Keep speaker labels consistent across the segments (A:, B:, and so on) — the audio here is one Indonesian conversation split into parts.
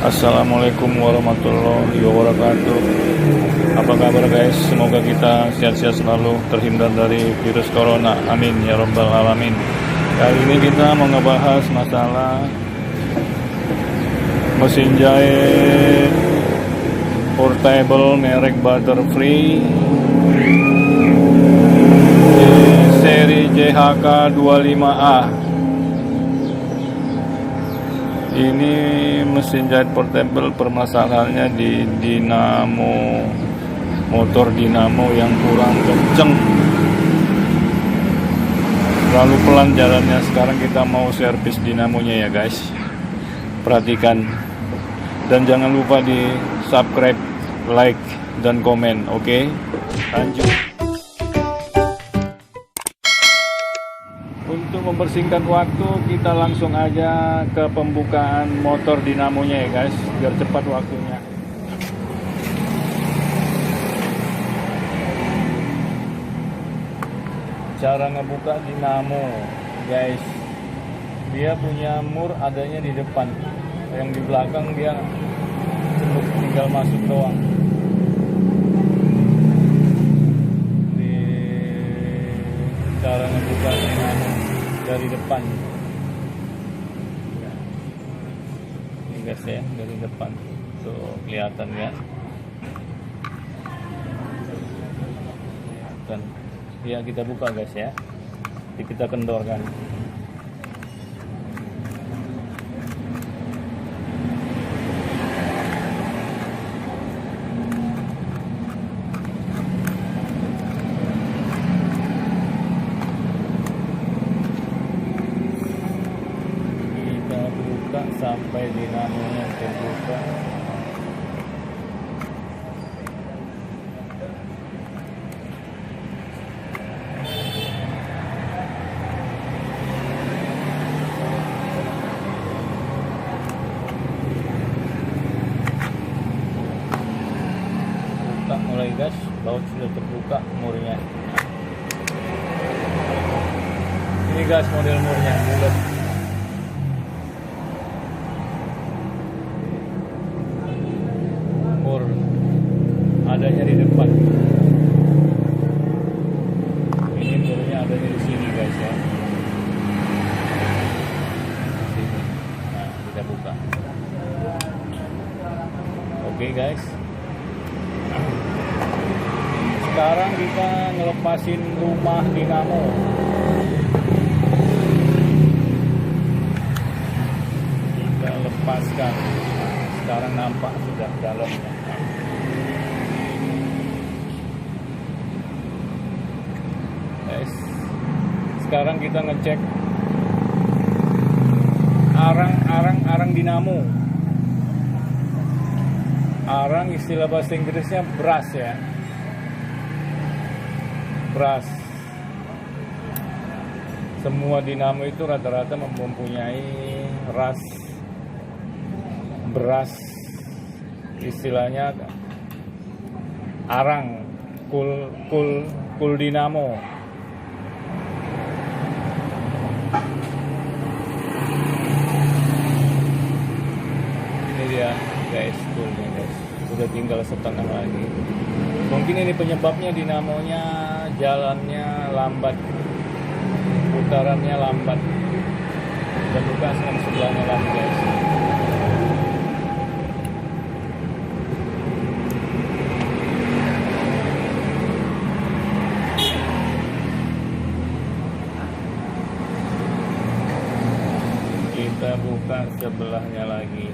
A: Assalamualaikum warahmatullahi wabarakatuh. Apa kabar guys? Semoga kita sehat-sehat selalu, terhindar dari virus corona. Amin ya rabbal alamin. Kali ini kita mau ngebahas masalah mesin jahit portable merek Butterfree seri JHK 25A. Ini mesin jahit portable, permasalahannya di dinamo, motor dinamo yang kurang kenceng, terlalu pelan jalannya. Sekarang kita mau servis dinamonya ya guys, perhatikan dan jangan lupa di subscribe, like dan komen. Oke, lanjut. Untuk mempersingkat waktu, kita langsung aja ke pembukaan motor dinamonya ya guys, biar cepat waktunya. Cara ngebuka dinamo guys, dia punya mur adanya di depan, yang di belakang dia tinggal masuk doang. Cara ngebuka dinamo dari depan ya. Ini guys ya, dari depan tuh kelihatan ya, dan ya kita buka guys ya, kita kendorkan. Sampai dinamonya terbuka. Buka mulai guys, baut sudah terbuka murnya. Ini guys model murnya bulat. Adanya di depan. Ini murnya adanya di sini guys ya. Sini. Nah, kita buka. Oke guys. Sekarang kita ngelepasin rumah dinamo. Kita lepaskan. Sekarang nampak sudah dalamnya. Sekarang kita ngecek arang dinamo. Arang istilah bahasa Inggrisnya brass ya. Brass. Semua dinamo itu rata-rata mempunyai brass. Istilahnya arang cool dinamo. Ya guys, coolnya guys, udah tinggal setengah lagi. Mungkin ini penyebabnya dinamonya jalannya lambat, putarannya lambat. Dan buka sebelahnya lagi guys. Kita buka sebelahnya lagi.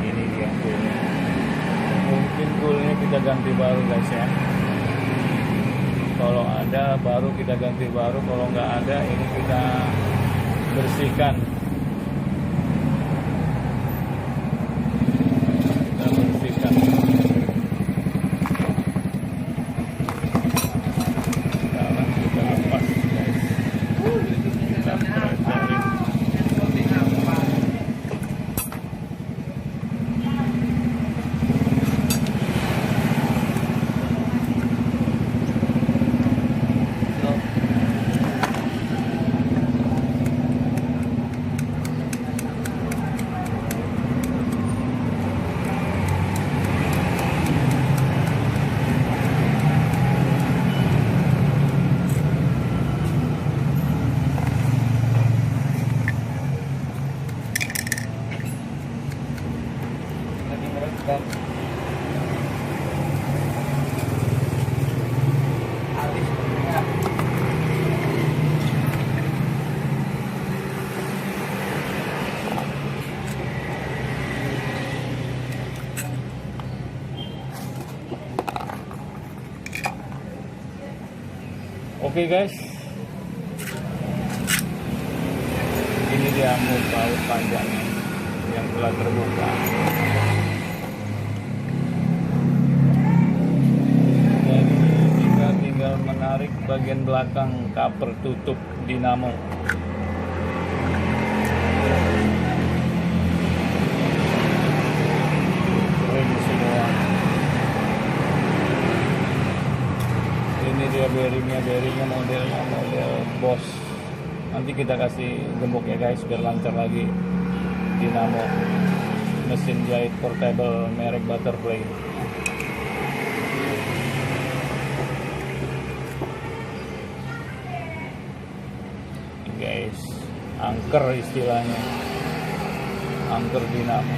A: Ini dia coolnya. Mungkin coolnya kita ganti baru guys ya. Kalau ada baru kita ganti baru, kalau nggak ada ini kita bersihkan. Sekarang kita lepas guys. Kita pelajari. kan habis ya. Oke guys, ini dia muka baut panjangnya yang telah terbuka. Jadi kita tinggal menarik bagian belakang cover tutup dinamo. Ini semua. Ini dia bearingnya modelnya model Bosch. Nanti kita kasih gembok ya guys biar lancar lagi. Dinamo mesin jahit portable merek Butterfly. Ini guys, angker istilahnya, angker dinamo.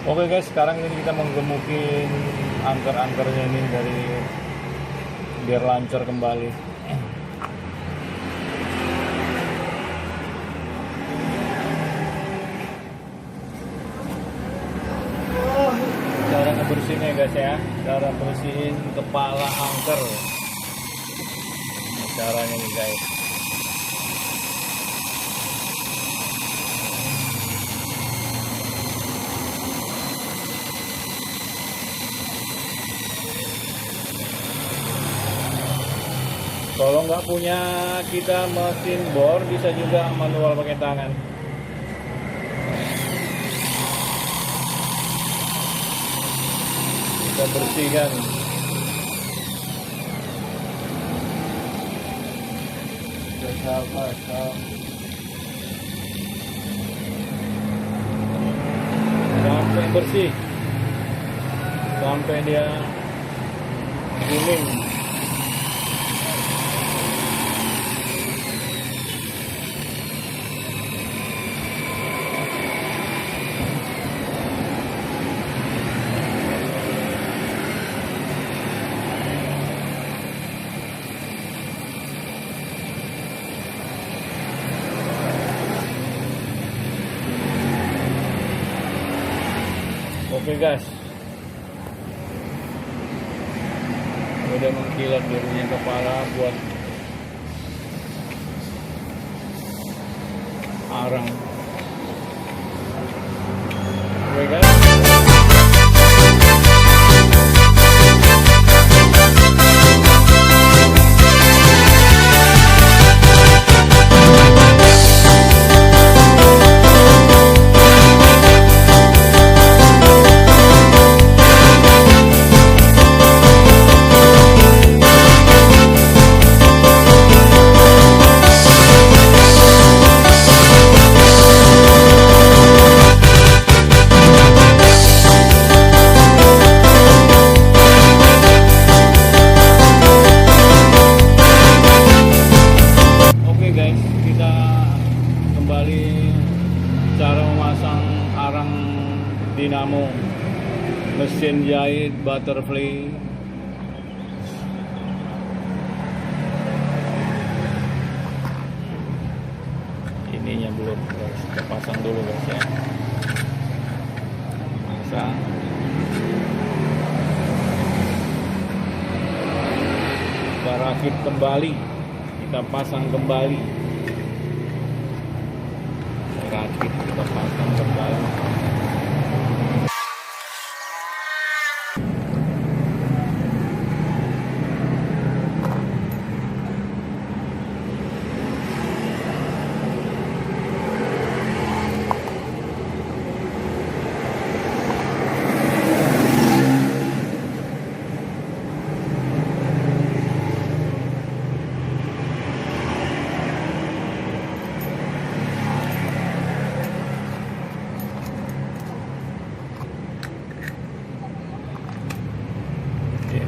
A: Oke guys, sekarang ini kita menggemukin angker-angkernya ini dari biar lancar kembali. Cara ngebersihin ya guys ya, cara bersihin kepala angker. Ini caranya nih guys. Kalau nggak punya kita mesin bor, bisa juga manual pakai tangan. Kita bersihkan. Sampai bersih, sampai dia kuning. Oke guys, udah mengkilat birunya kepala buat arang. Oke guys. Cara memasang arang dinamo mesin jahit Butterfly. Ininya belum guys, kita pasang dulu guys ya. Pasang. Kita rakit kembali, kita pasang kembali. Rakit kita pasang kembali.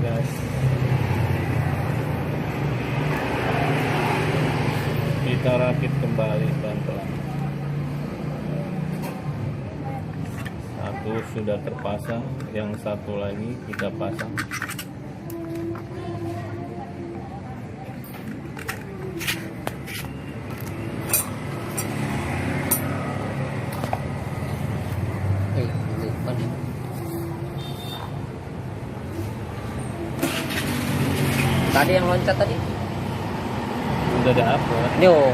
A: Guys, kita rakit kembali pelan-pelan. Satu sudah terpasang, yang satu lagi kita pasang.
B: Tadi yang loncat tadi.
A: Udah ada apa?
B: Ini oh.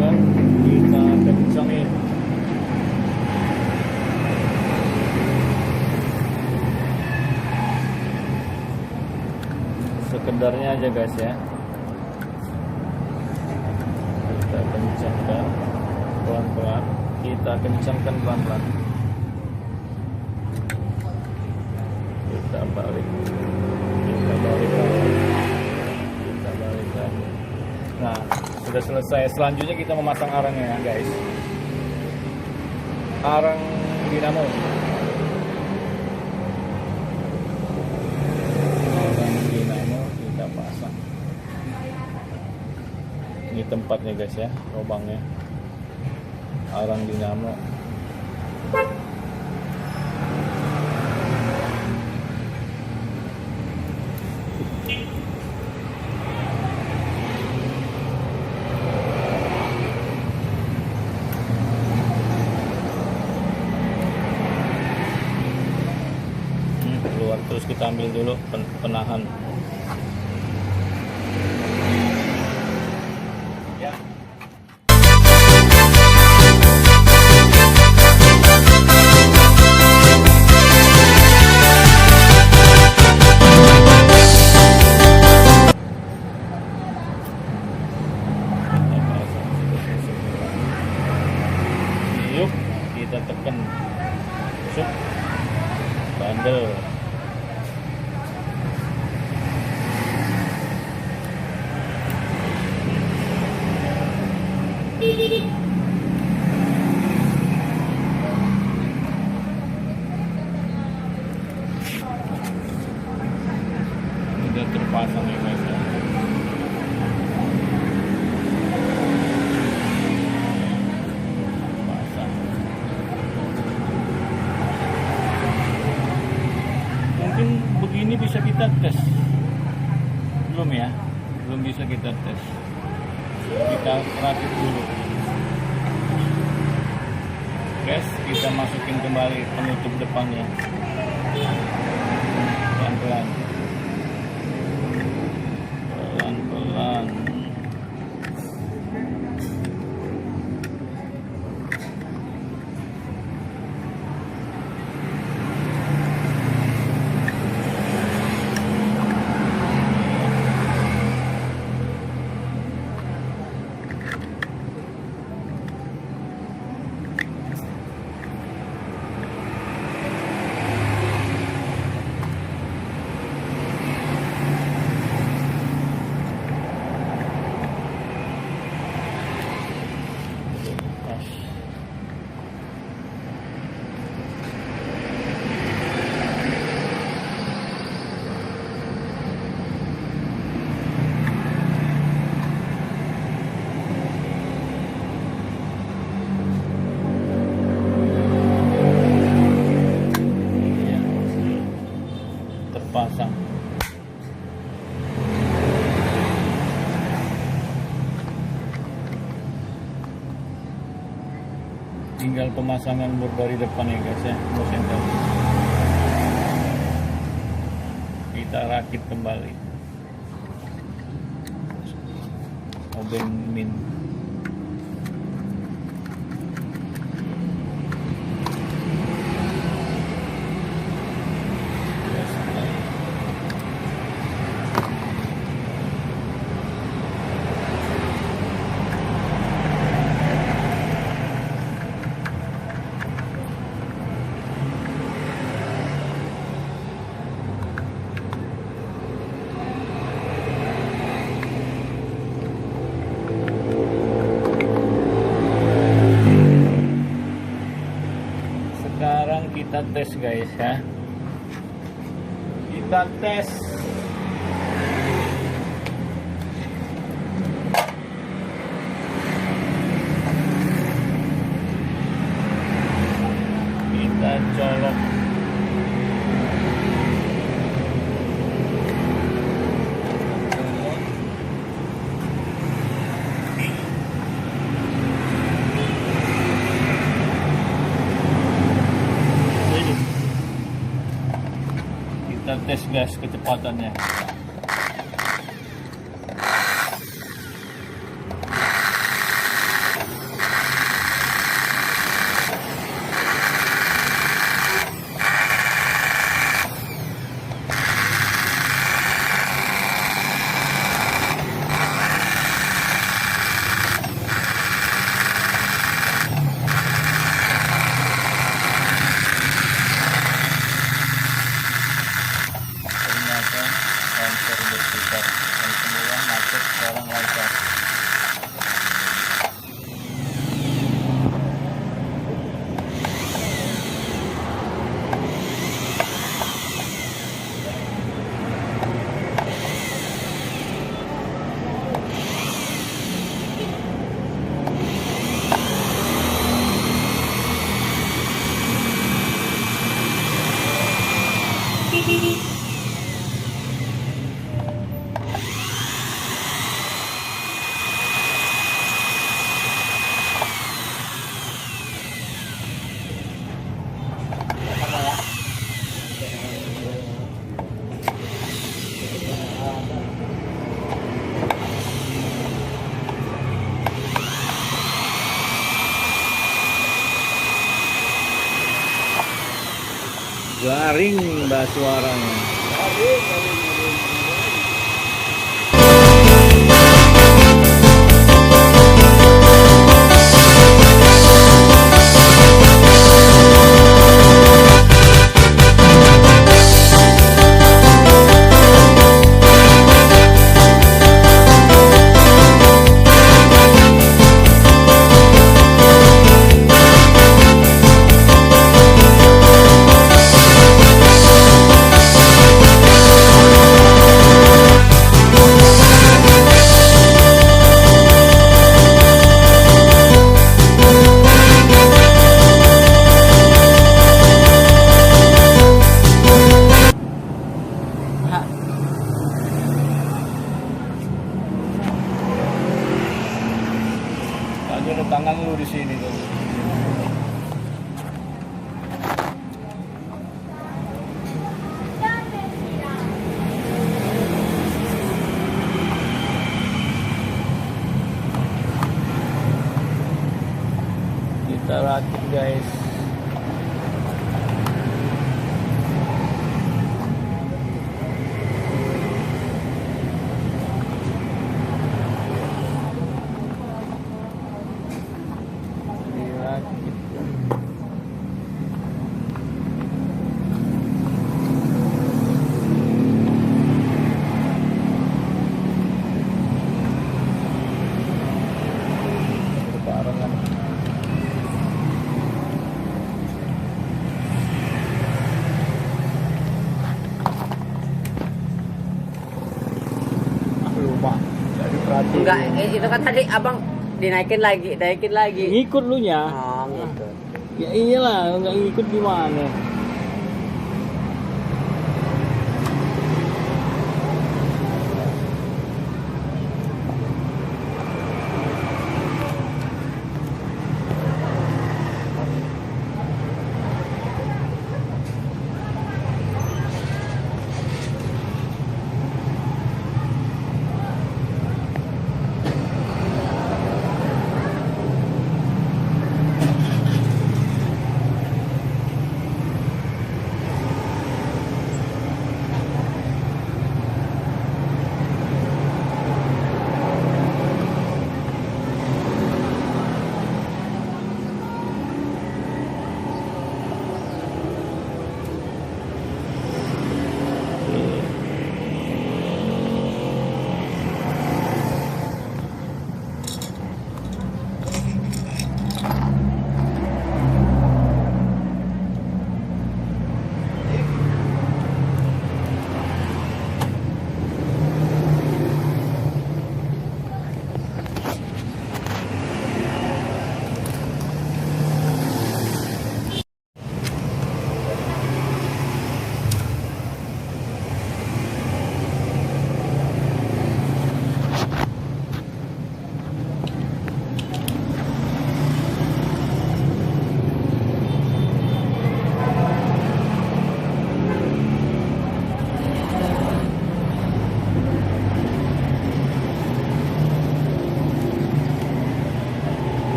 B: Kita kencangin. Sekedarnya aja guys ya. Kita kencangkan pelan-pelan. Kita kencangkan pelan-pelan. Kita balik. Kita balik lagi. Kita balik lagi. Nah, sudah selesai. Selanjutnya kita memasang arangnya guys. Arang dinamo. Arang dinamo kita pasang. Ini tempatnya guys ya, lubangnya. Arang dinamo. Keluar, terus kita ambil dulu penahan ya. Yuk kita tekan bandel. Sudah terpasang ya guys ya. Pasang. Mungkin begini bisa kita tes. Belum ya, belum bisa kita tes. Kita rakit dulu. Guys, kita masukin kembali penutup depannya. Pelan-pelan. Pelan-pelan.
A: terpasang. Tinggal pemasangan bor dari depan ya guys ya, bor senter. Kita rakit kembali. Oben min. Sekarang kita tes guys ya. Kita tes. Kita colok. Kita tes gas kecepatannya. Ternyata konser berputar dan semula macet sekarang lancar. Garing mbak suaranya. Ada tangan lu di sini tuh. Kita rakit guys. Lupa, jadi perhatian.
C: Enggak, itu kan tadi abang dinaikin lagi.
A: Ngikut lu nya.
C: Oh, gitu.
A: Ya iyalah, nggak ngikut gimana?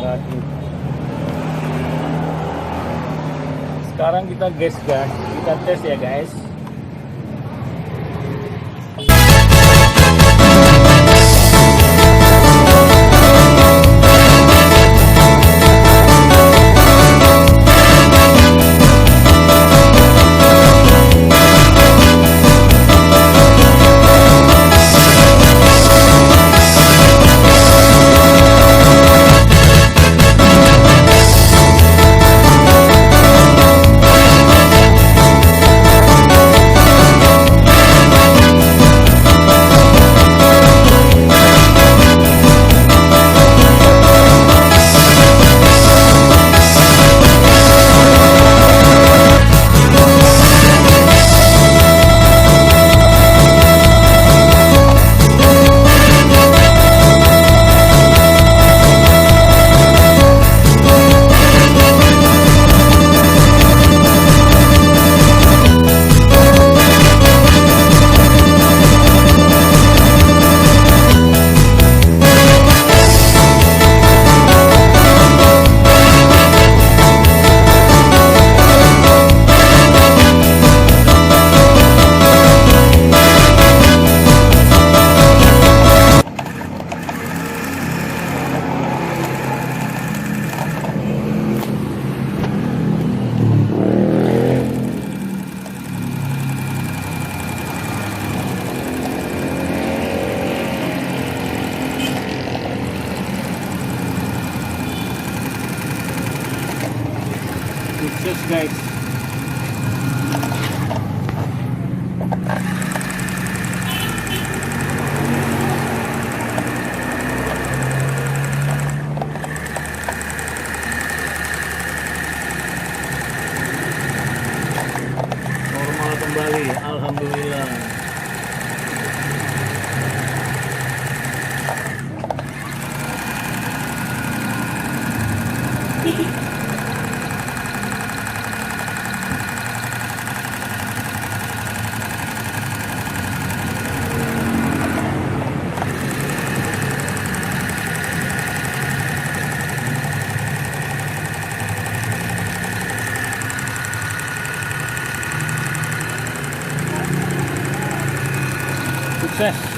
A: lagi. Sekarang kita gas guys, kita tes ya guys. Sukses guys. Normal kembali, alhamdulillah. Sukses.